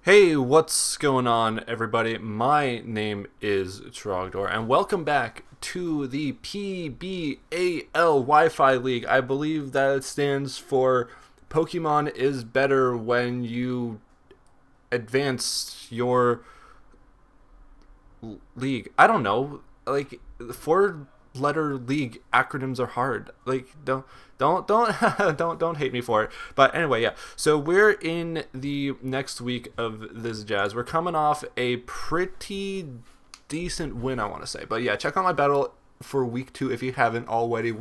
Hey, what's going on, everybody? My name is Trogdor, and welcome back to the PBAL Wi-Fi League. I believe that it stands for Pokemon is better when you advance your league. I don't know. Like, four-letter league acronyms are hard. Like, don't don't hate me for it. But anyway, yeah. So we're in the next week of this jazz. We're coming off a pretty decent win, I want to say. But yeah, check out my battle for week 2 if you haven't already.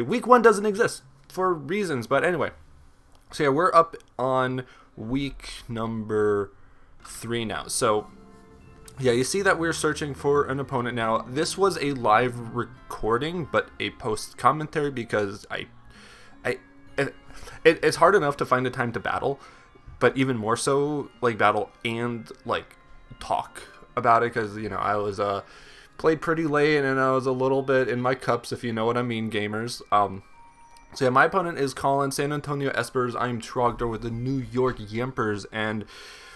Week 1 doesn't exist for reasons, but anyway. So yeah, we're up on week number 3 now. So yeah, you see that we're searching for an opponent now. This was a live recording, but a post commentary because I, it's hard enough to find a time to battle, but even more so like battle and like talk about it because I was played pretty late and I was a little bit in my cups, if you know what I mean, gamers. So yeah, my opponent is Colin, San Antonio Espurrs. I'm Trogdor with the New York Yampers, and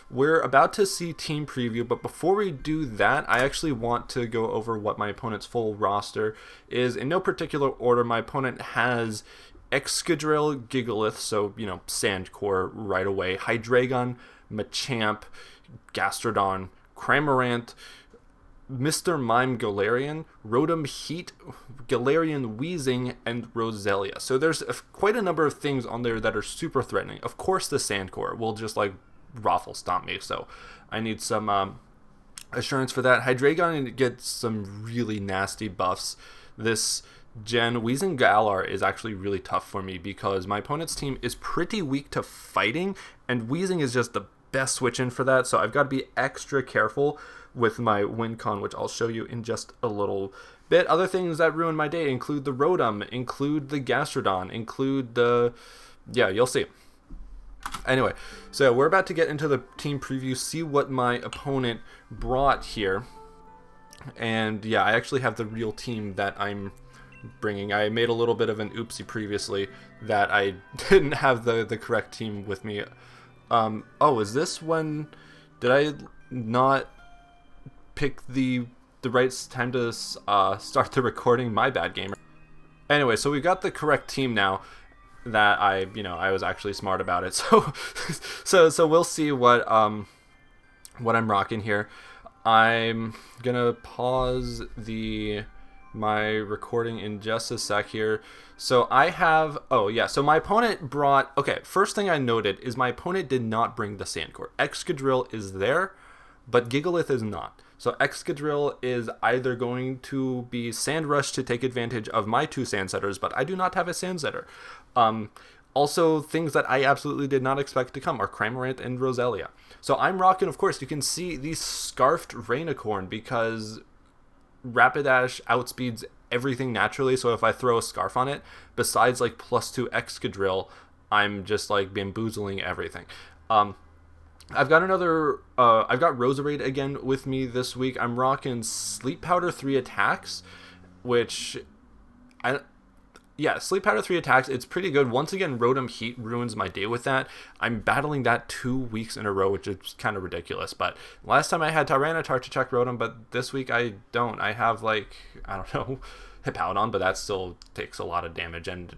we're about to see team preview, but before we do that, I actually want to go over what my opponent's full roster is. In no particular order, my opponent has Excadrill, Gigalith, so, Sandcore right away, Hydreigon, Machamp, Gastrodon, Cramorant, Mr. Mime Galarian, Rotom Heat, Galarian Weezing, and Roselia. So there's quite a number of things on there that are super threatening. Of course, the Sandcore will just raffle stomp me, so I need some assurance for that. Hydreigon gets some really nasty buffs this gen. Weezing Galar is actually really tough for me because my opponent's team is pretty weak to fighting, and Weezing is just the best switch in for that, so I've got to be extra careful with my win con, which I'll show you in just a little bit. Other things that ruin my day include the Rotom, include the Gastrodon, include the... yeah, you'll see. Anyway, so we're about to get into the team preview, see what my opponent brought here. And yeah, I actually have the real team that I'm bringing. I made a little bit of an oopsie previously that I didn't have the correct team with me. Oh, is this when... did I not pick the right time to start the recording? My bad, gamer. Anyway, so we got the correct team now that I was actually smart about it. So we'll see what I'm rocking here. I'm gonna pause my recording in just a sec here. So I have, so my opponent brought, okay, first thing I noted is my opponent did not bring the Sandcore. Excadrill is there, but Gigalith is not. So Excadrill is either going to be Sand Rush to take advantage of my 2 Sand Setters, but I do not have a Sand Setter. Also, things that I absolutely did not expect to come are Cramorant and Roselia. So I'm rocking, of course, you can see the Scarfed Rainicorn because Rapidash outspeeds everything naturally, so if I throw a Scarf on it, besides +2 Excadrill, I'm just bamboozling everything. I've got Roserade again with me this week. I'm rocking Sleep Powder 3 attacks, which Sleep Powder 3 attacks, it's pretty good. Once again, Rotom Heat ruins my day with that. I'm battling that 2 weeks in a row, which is kind of ridiculous. But last time I had Tyranitar to check Rotom, but this week I don't. I have, I don't know, Hippowdon, but that still takes a lot of damage, and,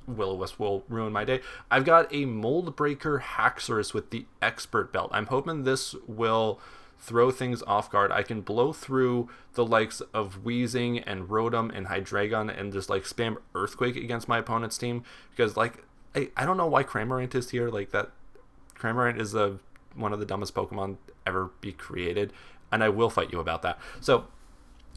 Will-O-Wisp will ruin my day. I've got a Mold Breaker Haxorus with the Expert Belt. I'm hoping this will throw things off guard. I can blow through the likes of Weezing and Rotom and Hydreigon and just spam Earthquake against my opponent's team because I don't know why Cramorant is here. That Cramorant is one of the dumbest Pokemon ever be created, and I will fight you about that. So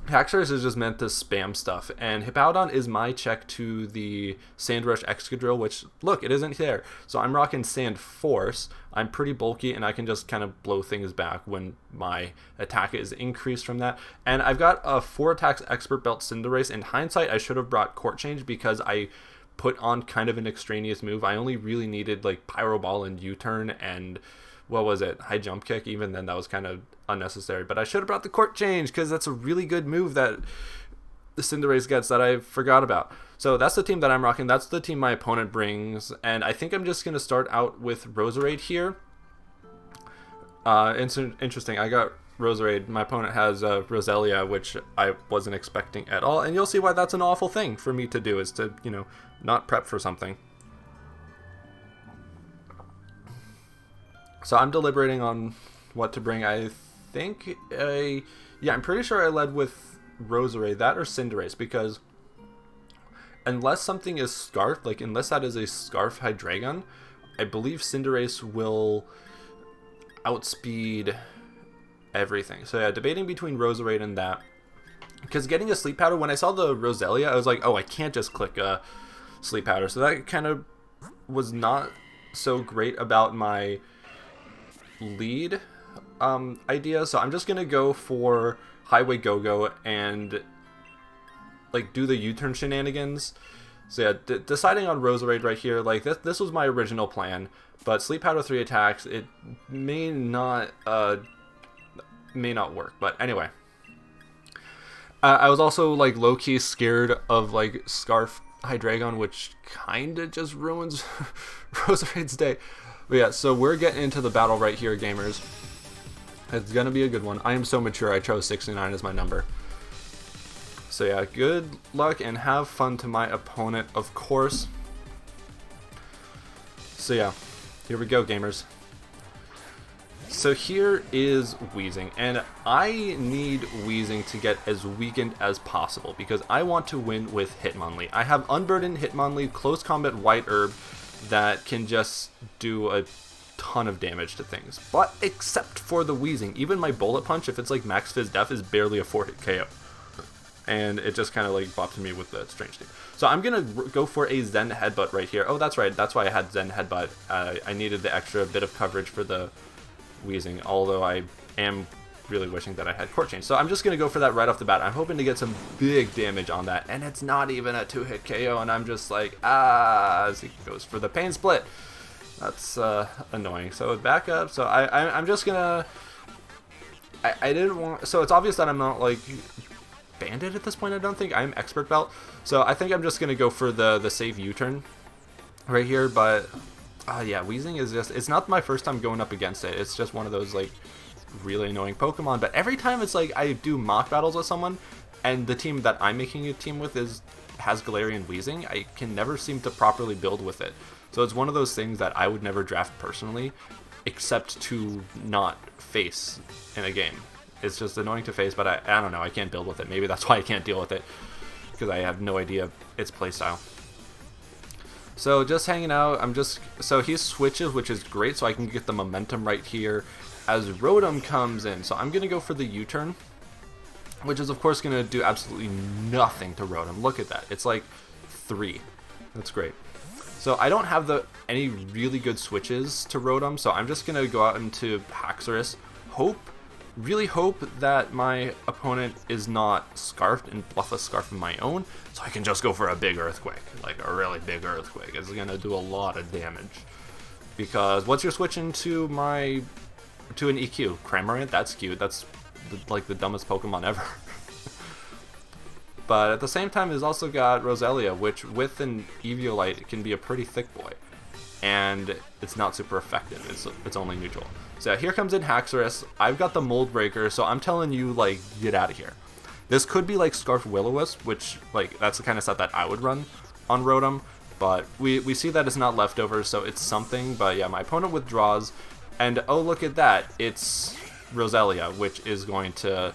Haxorus is just meant to spam stuff, and Hippowdon is my check to the Sandrush Excadrill, which, look, it isn't there. So I'm rocking Sand Force. I'm pretty bulky, and I can just kind of blow things back when my attack is increased from that. And I've got a 4 attacks Expert Belt Cinderace. In hindsight, I should have brought Court Change because I put on kind of an extraneous move. I only really needed Pyro Ball and U-Turn and... what was it? High Jump Kick. Even then, that was kind of unnecessary. But I should have brought the Court Change because that's a really good move that the Cinderace gets that I forgot about. So that's the team that I'm rocking. That's the team my opponent brings. And I think I'm just going to start out with Roserade here. It's interesting. I got Roserade. My opponent has Roselia, which I wasn't expecting at all. And you'll see why that's an awful thing for me to do, is to, you know, not prep for something. So I'm deliberating on what to bring. I think yeah, I'm pretty sure I led with Roserade, that or Cinderace, because unless something is Scarf, like unless that is a Scarf Hydreigon, I believe Cinderace will outspeed everything. So yeah, debating between Roserade and that, because getting a Sleep Powder, when I saw the Roselia, I was like, oh, I can't just click a Sleep Powder. So that kind of was not so great about my lead idea. So I'm just gonna go for Highway Go-Go and like do the U-turn shenanigans. So yeah, deciding on Roserade right here, like this was my original plan, but Sleep Powder 3 attacks, it may not work. But anyway, I was also like low-key scared of like Scarf Hydreigon, which kind of just ruins Roserade's day. But yeah, so we're getting into the battle right here, gamers. It's gonna be a good one. I am so mature, I chose 69 as my number. So yeah, good luck and have fun to my opponent, of course. So yeah, here we go, gamers. So here is Weezing, and I need Weezing to get as weakened as possible because I want to win with Hitmonlee. I have Unburdened Hitmonlee, Close Combat White Herb that can just do a ton of damage to things. But except for the Weezing, even my Bullet Punch, if it's like Max Fizz Def, is barely a 4-hit KO. And it just kind of like bopped me with the strange thing. So I'm going to go for a Zen Headbutt right here. Oh, that's right. That's why I had Zen Headbutt. I needed the extra bit of coverage for the Weezing, although I am really wishing that I had Court Change. So I'm just going to go for that right off the bat. I'm hoping to get some big damage on that. And it's not even a 2-hit KO. And I'm just like, as he goes for the Pain Split. That's annoying. So back up. So I'm just going to... I didn't want... So it's obvious that I'm not like... Bandit at this point, I don't think. I'm Expert Belt, so I think I'm just gonna go for the save U-turn right here. But yeah, Weezing is just, it's not my first time going up against it. It's just one of those like really annoying Pokemon. But every time it's like I do mock battles with someone and the team that I'm making a team with has Galarian Weezing, I can never seem to properly build with it. So it's one of those things that I would never draft personally, except to not face in a game. It's just annoying to face, but I don't know, I can't build with it. Maybe that's why I can't deal with it, because I have no idea its playstyle. So just hanging out, so he switches, which is great, so I can get the momentum right here as Rotom comes in. So I'm going to go for the U-turn, which is of course going to do absolutely nothing to Rotom. Look at that, it's like 3. That's great. So I don't have any really good switches to Rotom, so I'm just going to go out into Haxorus, really hope that my opponent is not Scarfed and bluff a Scarf of my own, so I can just go for a big Earthquake, like a really big Earthquake. It's gonna do a lot of damage. Because once you're switching to an EQ, Cramorant, that's cute. That's like the dumbest Pokemon ever. But at the same time, it's also got Roselia, which with an Eviolite can be a pretty thick boy, and it's not super effective. It's only neutral. So here comes in Haxorus. I've got the Mold Breaker, so I'm telling you, like, get out of here. This could be like Scarf Will-O-Wisp, which, like, that's the kind of stuff that I would run on Rotom, but we see that it's not leftovers, so it's something. But yeah, my opponent withdraws, and oh, look at that, it's Roselia, which is going to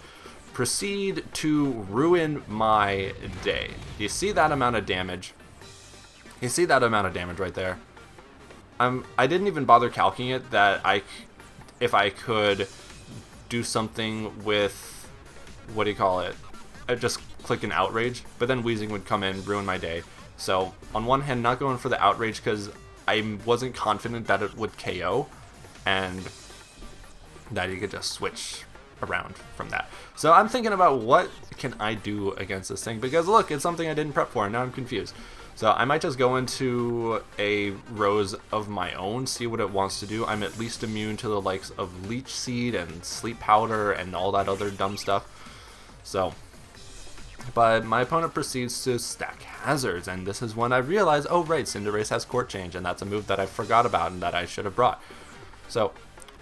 proceed to ruin my day. You see that amount of damage? You see that amount of damage right there? I didn't even bother calculating it, that if I could do something with, what do you call it? I'd just click an Outrage, but then Weezing would come in, ruin my day. So on one hand, not going for the Outrage because I wasn't confident that it would KO, and that you could just switch around from that. So I'm thinking about what can I do against this thing, because look, it's something I didn't prep for, and now I'm confused. So I might just go into a Rose of my own, see what it wants to do. I'm at least immune to the likes of Leech Seed and Sleep Powder and all that other dumb stuff. So, but my opponent proceeds to stack Hazards, and this is when I realize, oh right, Cinderace has Court Change, and that's a move that I forgot about and that I should have brought. So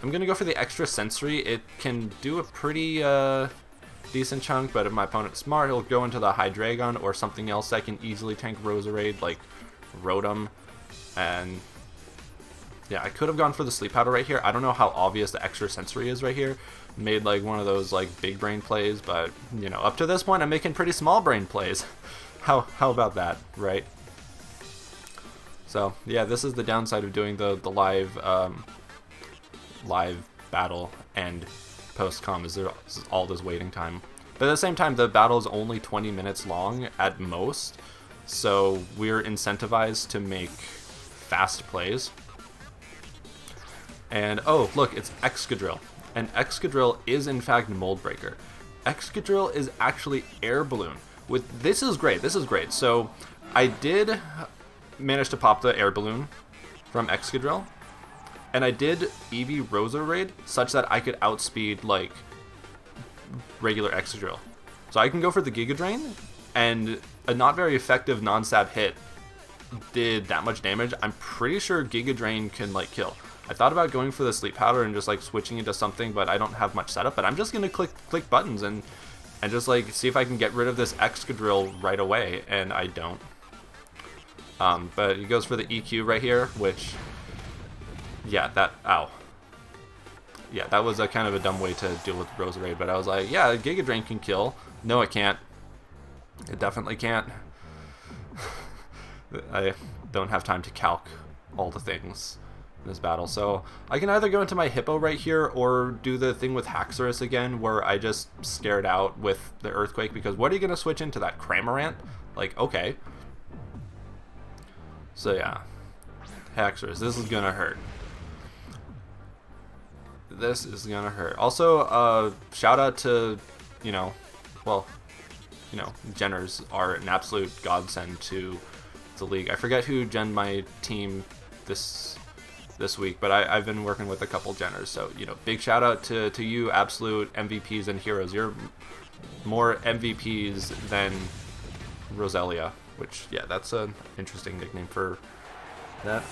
I'm gonna go for the extra sensory. It can do a pretty decent chunk, but if my opponent's smart, he'll go into the Hydreigon or something else that can easily tank Roserade, like Rotom. And yeah, I could have gone for the Sleep Powder right here. I don't know how obvious the extra sensory is right here. Made like one of those like big brain plays, but you know, up to this point I'm making pretty small brain plays. How about that, right? So yeah, this is the downside of doing the live live battle and post-com, is there's all this waiting time. But at the same time, the battle is only 20 minutes long at most, so we're incentivized to make fast plays. And oh, look, it's Excadrill. And Excadrill is in fact Mold Breaker. Excadrill is actually Air Balloon. This is great. This is great. So I did manage to pop the Air Balloon from Excadrill, and I did Eevee Roserade such that I could outspeed like regular Excadrill. So I can go for the Giga Drain, and a not very effective non-stab hit did that much damage. I'm pretty sure Giga Drain can like kill. I thought about going for the Sleep Powder and just like switching into something, but I don't have much setup. But I'm just gonna click buttons and just like see if I can get rid of this Excadrill right away, and I don't. But he goes for the EQ right here, which, yeah, that was a kind of a dumb way to deal with Roserade. But I was like, yeah, Giga Drain can kill. No, it can't. It definitely can't. I don't have time to calc all the things in this battle, so I can either go into my Hippo right here or do the thing with Haxorus again, where I just scared out with the Earthquake, because what are you going to switch into, that Cramorant? Like, okay. So yeah, Haxorus, this is going to hurt. This is going to hurt. Also, shout out to, Genners are an absolute godsend to the league. I forget who genned my team this week, but I've been working with a couple Genners, so big shout out to you, absolute MVPs and heroes. You're more MVPs than Roselia, which, yeah, that's an interesting nickname for that.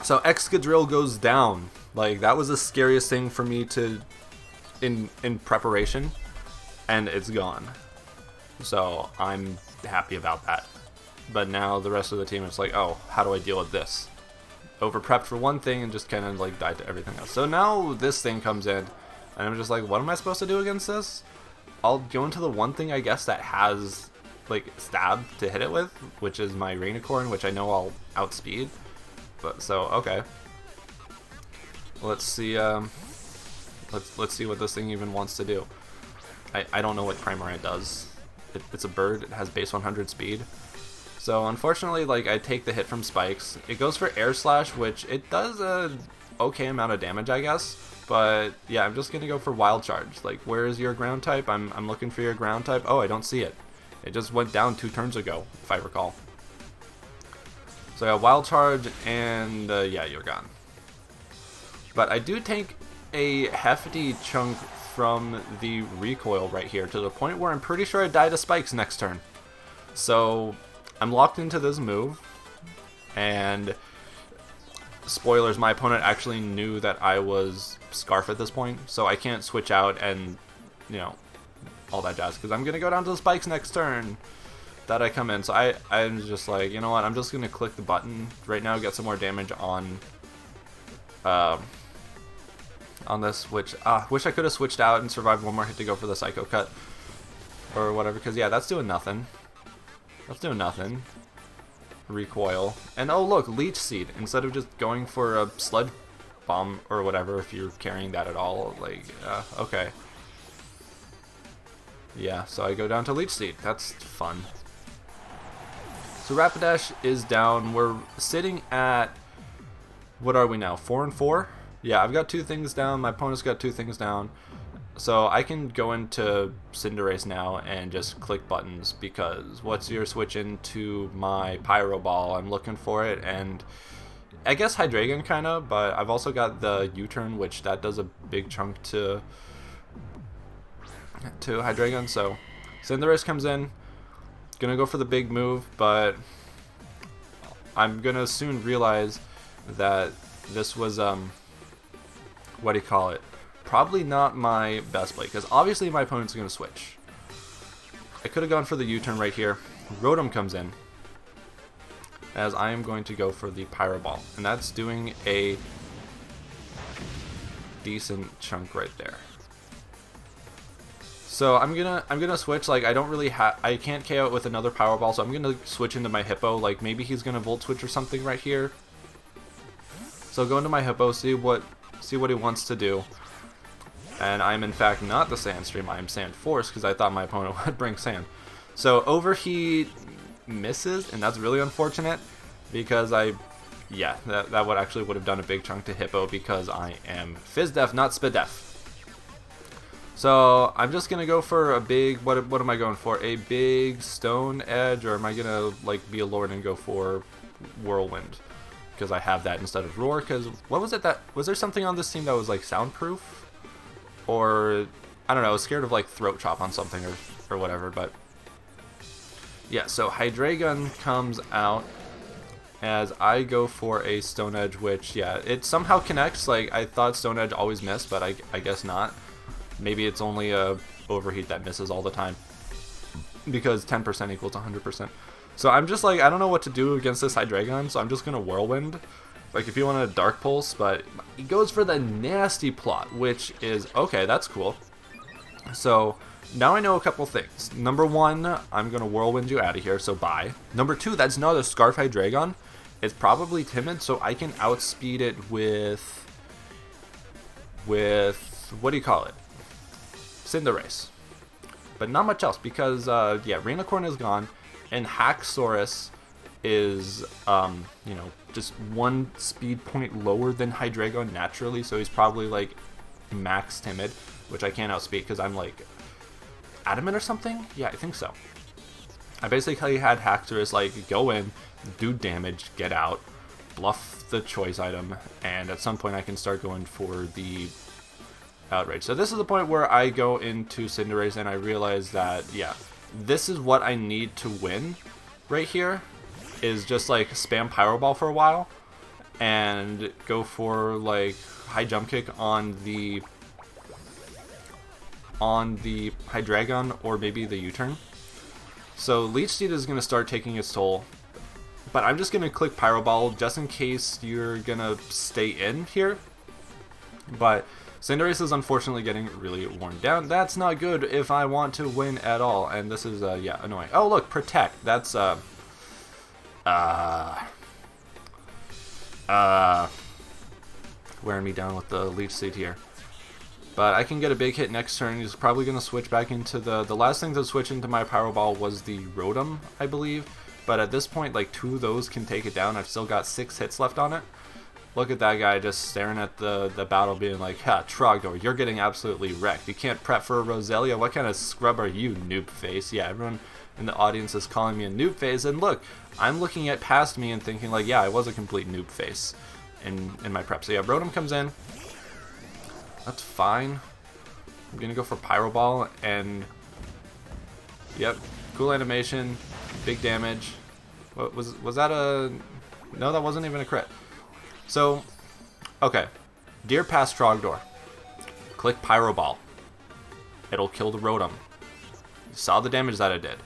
So Excadrill goes down. Like, that was the scariest thing for me to in preparation, and it's gone. So I'm happy about that. But now the rest of the team is like, oh, how do I deal with this? Over prepped for one thing and just kind of like died to everything else. So now this thing comes in, and I'm just like, what am I supposed to do against this? I'll go into the one thing, I guess, that has like stab to hit it with, which is my Rainicorn, which I know I'll outspeed. But so okay, let's see. Let's see what this thing even wants to do. I don't know what Cramorant does. It's a bird. It has base 100 speed. So unfortunately, like, I take the hit from Spikes. It goes for Air Slash, which it does a okay amount of damage, I guess. But yeah, I'm just gonna go for Wild Charge. Like, where is your ground type? I'm looking for your ground type. Oh, I don't see it. It just went down 2 turns ago, if I recall. So yeah, Wild Charge, and yeah, you're gone. But I do take a hefty chunk from the recoil right here, to the point where I'm pretty sure I die to Spikes next turn. So I'm locked into this move, and spoilers, my opponent actually knew that I was Scarf at this point, so I can't switch out and, all that jazz, because I'm going to go down to the Spikes next turn that I come in. So I'm just like, you know what, I'm just going to click the button right now, get some more damage on this, which wish I could have switched out and survived one more hit to go for the Psycho Cut or whatever, because yeah, that's doing nothing. That's doing nothing. Recoil. And oh look, Leech Seed. Instead of just going for a Sludge Bomb or whatever, if you're carrying that at all, like, okay. Yeah, so I go down to Leech Seed. That's fun. So Rapidash is down. We're sitting at, what are we now, 4 and 4? Yeah, I've got 2 things down. My opponent's got 2 things down. So I can go into Cinderace now and just click buttons, because what's your switch into my Pyro Ball? I'm looking for it, and I guess Hydreigon kinda, but I've also got the U-turn, which that does a big chunk to Hydreigon. So Cinderace comes in, gonna go for the big move, but I'm gonna soon realize that this was what do you call it? Probably not my best play, because obviously my opponent's going to switch. I could have gone for the U-turn right here. Rotom comes in, as I am going to go for the Pyro Ball, and that's doing a decent chunk right there. So I'm gonna switch. Like, I can't KO it with another Power Ball, so I'm gonna switch into my Hippo. Like, maybe he's gonna Volt Switch or something right here. So go into my Hippo, see what he wants to do. And I'm in fact not the Sand Stream, I am Sand Force, because I thought my opponent would bring Sand. So Overheat misses, and that's really unfortunate, because that would have done a big chunk to Hippo, because I am Fizdef, not Spidef. So I'm just gonna go for a big, what am I going for? A big Stone Edge, or am I gonna like be a Lord and go for Whirlwind? Because I have that instead of Roar. Because what was it was there something on this team that was like soundproof? Or, I don't know, I was scared of like Throat Chop on something or whatever, but yeah, so Hydreigon comes out as I go for a Stone Edge, which, yeah, it somehow connects. Like, I thought Stone Edge always missed, but I guess not. Maybe it's only a Overheat that misses all the time, because 10% equals 100%. So I'm just like, I don't know what to do against this Hydreigon, so I'm just going to Whirlwind. Like, if you want a Dark Pulse, but he goes for the nasty plot, which is, okay, that's cool. So, now I know a couple things. Number one, I'm going to Whirlwind you out of here, so bye. Number two, that's not a Scarf Hydreigon. It's probably timid, so I can outspeed it with, what do you call it? Cinderace. But not much else, because, yeah, Rainicorn is gone, and Haxorus is, you know, just one speed point lower than Hydreigon naturally, so he's probably like max timid, which I can't outspeed because I'm like adamant or something. Yeah, I think so. I basically had Haxorus like go in, do damage, get out, bluff the choice item, and at some point I can start going for the Outrage. So this is the point where I go into Cinderace and I realize that, yeah, this is what I need to win right here. Is just like spam Pyro Ball for a while and go for like high jump kick on the Hydreigon, or maybe the U-turn. So Leech Seed is going to start taking its toll, but I'm just going to click Pyro Ball just in case you're going to stay in here. But Cinderace is unfortunately getting really worn down. That's not good if I want to win at all, and this is yeah, annoying. Oh look, Protect. That's wearing me down with the Leech Seed here. But I can get a big hit next turn. He's probably going to switch back into the last thing to switch into my Power Ball was the Rotom, I believe. But at this point, like, 2 of those can take it down. I've still got 6 hits left on it. Look at that guy just staring at the battle being like, ha, Trogdor, you're getting absolutely wrecked. You can't prep for a Roselia? What kind of scrub are you, noob face? Yeah, everyone in the audience is calling me a noob face. And look, I'm looking at past me and thinking like, yeah, I was a complete noob face in my prep. So yeah, Rotom comes in. That's fine. I'm going to go for Pyro Ball and, yep, cool animation, big damage. What was that a... No, that wasn't even a crit. So, okay. Deer past Trogdor. Click Pyro Ball. It'll kill the Rotom. You saw the damage that it did.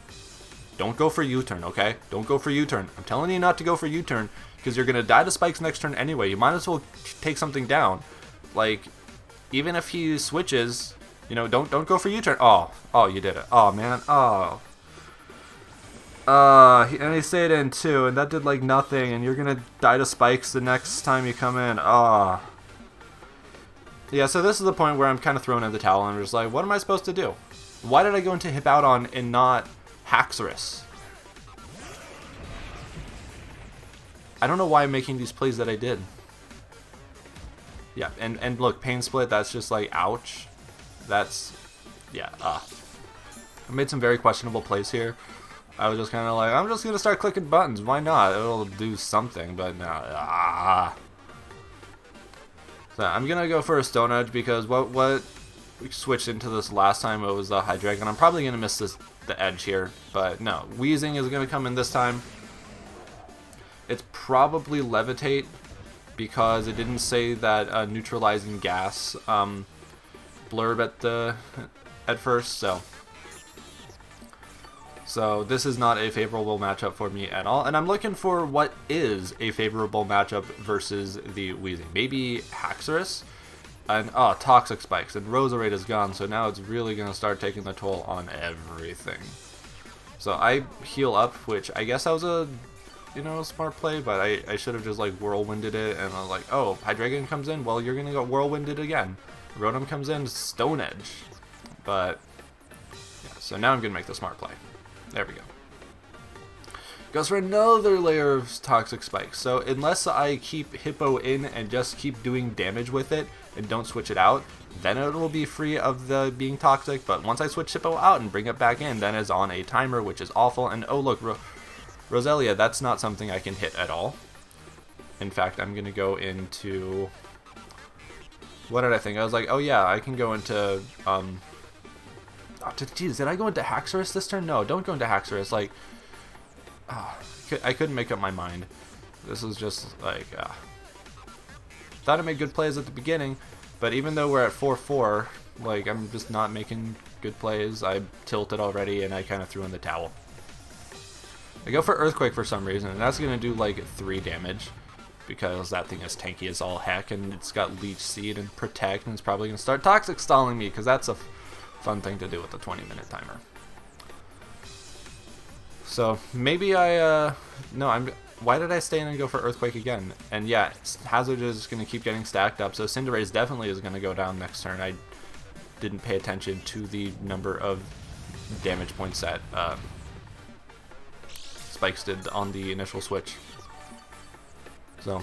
Don't go for U-turn, okay? Don't go for U-turn. I'm telling you not to go for U-turn because you're going to die to spikes next turn anyway. You might as well take something down. Like, even if he switches, you know, don't go for U-turn. Oh, you did it. Oh, man. Oh. And he stayed in too, and that did like nothing, and you're gonna die to spikes the next time you come in. Yeah, so this is the point where I'm kind of throwing in the towel, and I'm just like, what am I supposed to do? Why did I go into Hippowdon and not Haxorus? I don't know why I'm making these plays that I did. Yeah, and look, Pain Split, that's just like, ouch. That's, yeah, I made some very questionable plays here. I was just kind of like, I'm just going to start clicking buttons. Why not? It'll do something, but no. So I'm going to go for a Stone Edge because what we switched into this last time, it was the Hydreigon. I'm probably going to miss the edge here, but no. Wheezing is going to come in this time. It's probably Levitate because it didn't say that neutralizing gas blurb at first, so this is not a favorable matchup for me at all, and I'm looking for what is a favorable matchup versus the Weezing. Maybe Haxorus, and Toxic Spikes, and Roserade is gone, so now it's really going to start taking the toll on everything. So I heal up, which I guess that was a smart play, but I should have just like Whirlwinded it, and I was like, oh, Hydreigon comes in, well, you're going to go Whirlwinded again. Rotom comes in, Stone Edge. But, yeah, so now I'm going to make the smart play. There we go. Goes for another layer of Toxic Spikes. So unless I keep Hippo in and just keep doing damage with it and don't switch it out, then it will be free of the being toxic. But once I switch Hippo out and bring it back in, then it's on a timer, which is awful. And oh look, Roselia, that's not something I can hit at all. In fact, I'm going to go into... What did I think? I was like, oh yeah, I can go into... Jeez, did I go into Haxorus this turn? No, don't go into Haxorus. Like, I couldn't make up my mind. This was just like, thought I made good plays at the beginning, but even though we're at 4-4, like, I'm just not making good plays. I tilted already, and I kind of threw in the towel. I go for Earthquake for some reason, and that's going to do like 3 damage, because that thing is tanky as all heck, and it's got Leech Seed and Protect, and it's probably going to start Toxic Stalling me, because that's a fun thing to do with the 20-minute timer. So maybe why did I stay in and go for Earthquake again? And yeah, Hazard is going to keep getting stacked up, so Cinderace definitely is going to go down next turn. I didn't pay attention to the number of damage points that Spikes did on the initial switch. So,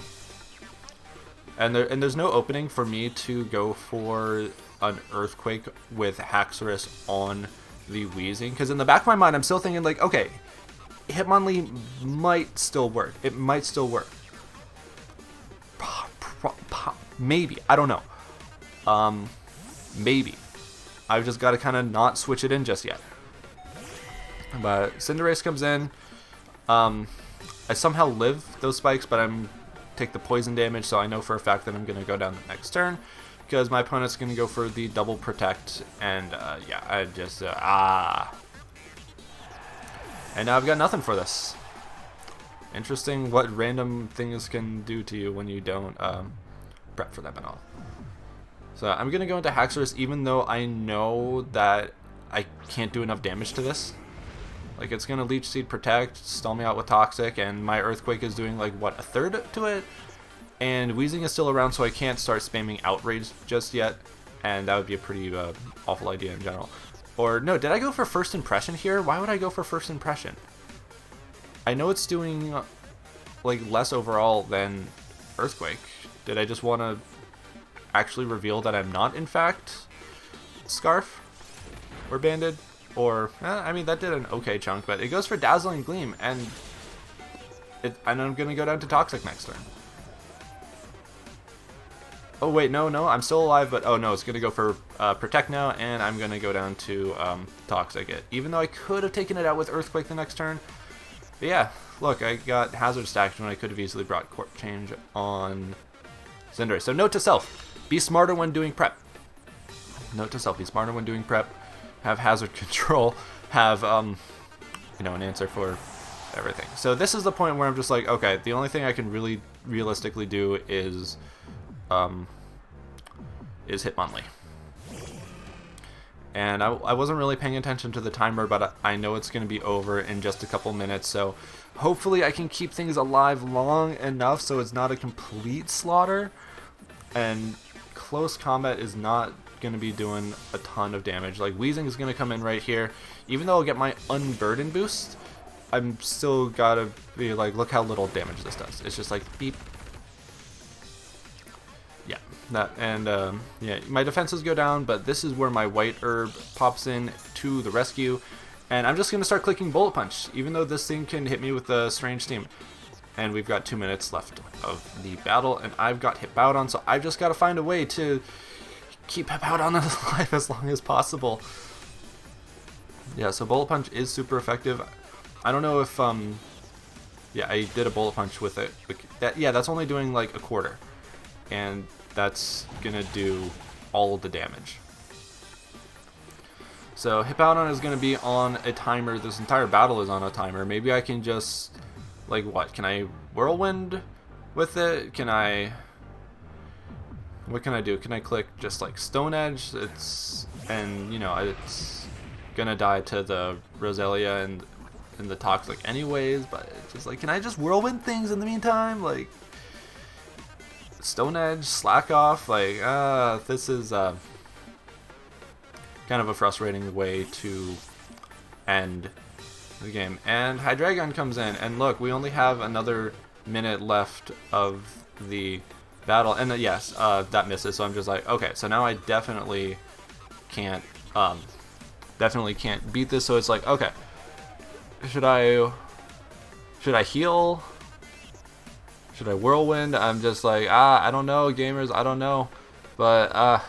and there's no opening for me to go for an Earthquake with Haxorus on the Weezing, because in the back of my mind I'm still thinking like, okay, Hitmonlee might still work. It might still work. Maybe. I don't know. Maybe. I've just got to kind of not switch it in just yet. But Cinderace comes in. I somehow live those spikes, but I'm take the poison damage, so I know for a fact that I'm going to go down the next turn, because my opponent's going to go for the double protect, and yeah, I just, And now I've got nothing for this. Interesting what random things can do to you when you don't prep for them at all. So I'm going to go into Haxorus, even though I know that I can't do enough damage to this. Like, it's going to Leech Seed, Protect, stall me out with Toxic, and my Earthquake is doing, like, what, a third to it? And Weezing is still around, so I can't start spamming Outrage just yet, and that would be a pretty awful idea in general. Or, no, did I go for First Impression here? Why would I go for First Impression? I know it's doing, like, less overall than Earthquake. Did I just want to actually reveal that I'm not, in fact, Scarf? Or Banded? Or, I mean, that did an okay chunk, but it goes for Dazzling Gleam, and I'm going to go down to Toxic next turn. Oh, wait, no, I'm still alive, but, oh, no, it's going to go for Protect now, and I'm going to go down to Toxic it, even though I could have taken it out with Earthquake the next turn. But yeah, look, I got Hazard stacked when I could have easily brought Court Change on Cinderace. So note to self, be smarter when doing prep. Note to self, be smarter when doing prep. Have Hazard control, have, you know, an answer for everything. So this is the point where I'm just like, okay, the only thing I can really realistically do is Hitmonlee. And I wasn't really paying attention to the timer, but I know it's going to be over in just a couple minutes, so hopefully I can keep things alive long enough so it's not a complete slaughter, and close combat is not going to be doing a ton of damage. Like, Weezing is going to come in right here. Even though I'll get my Unburden boost, I'm still gotta be like, look how little damage this does. It's just like, beep. Yeah, that, and yeah, my defenses go down, but this is where my White Herb pops in to the rescue, and I'm just going to start clicking Bullet Punch, even though this thing can hit me with a Strange Steam. And we've got 2 minutes left of the battle, and I've got Hippowdon, so I've just got to find a way to keep Hippowdon alive as long as possible. Yeah, so Bullet Punch is super effective. I don't know if Yeah, I did a bullet punch with it. Yeah, that's only doing like a quarter. And that's gonna do all the damage. So Hippowdon is gonna be on a timer. This entire battle is on a timer. Maybe I can just, like, what? Can I whirlwind with it? Can I... What can I do? Can I click just like Stone Edge? And you know, it's gonna die to the Roselia and the Toxic anyways, but it's just like, can I just whirlwind things in the meantime? Like, Stone Edge, slack off, like, this is kind of a frustrating way to end the game. And Hydreigon comes in, and look, we only have another minute left of the battle, and yes, that misses, so I'm just like, okay, so now I definitely can't beat this, so it's like, okay, should I heal? Should I whirlwind? I'm just like, I don't know, gamers, I don't know, but,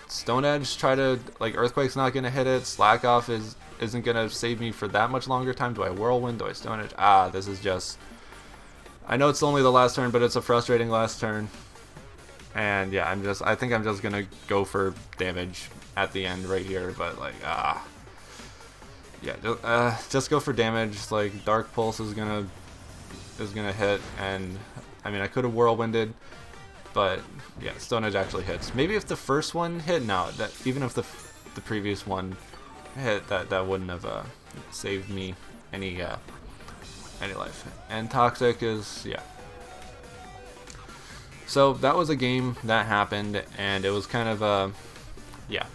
Stone Edge, try to, like, Earthquake's not gonna hit it, Slack Off isn't gonna save me for that much longer time. Do I whirlwind? Do I Stone Edge? This is just, I know it's only the last turn, but it's a frustrating last turn. And yeah, I think I'm just gonna go for damage at the end right here, but like, yeah, just go for damage. Like, Dark Pulse is gonna hit, and I mean, I could have whirlwinded, but yeah, Stone Edge actually hits. Maybe if the first one hit, no, that even if the previous one hit, that wouldn't have saved me any life. And Toxic is, yeah. So that was a game that happened, and it was kind of yeah,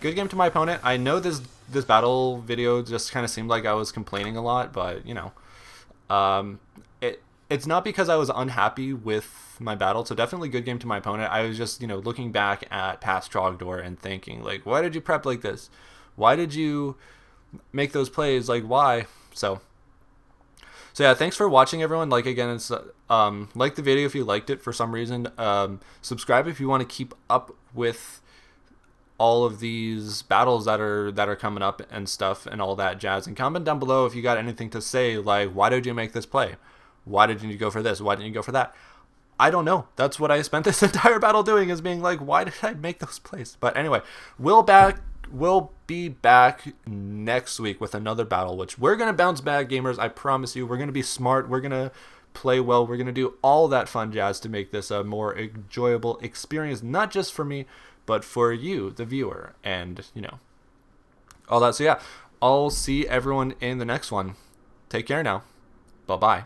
good game to my opponent. I know this battle video just kind of seemed like I was complaining a lot, but you know, it's not because I was unhappy with my battle. So definitely good game to my opponent. I was just, you know, looking back at past Trogdor and thinking, like, why did you prep like this? Why did you make those plays? Like, why? So yeah, thanks for watching, everyone. Like, again, it's like the video if you liked it for some reason. Subscribe if you want to keep up with all of these battles that are coming up and stuff and all that jazz. And comment down below if you got anything to say, like, why did you make this play? Why did you go for this? Why didn't you go for that? I don't know. That's what I spent this entire battle doing, is being like, why did I make those plays? But anyway, we'll be back next week with another battle, which we're going to bounce back, gamers. I promise you. We're going to be smart. We're going to play well. We're going to do all that fun jazz to make this a more enjoyable experience, not just for me, but for you, the viewer, and, you know, all that. So yeah, I'll see everyone in the next one. Take care now. Bye-bye.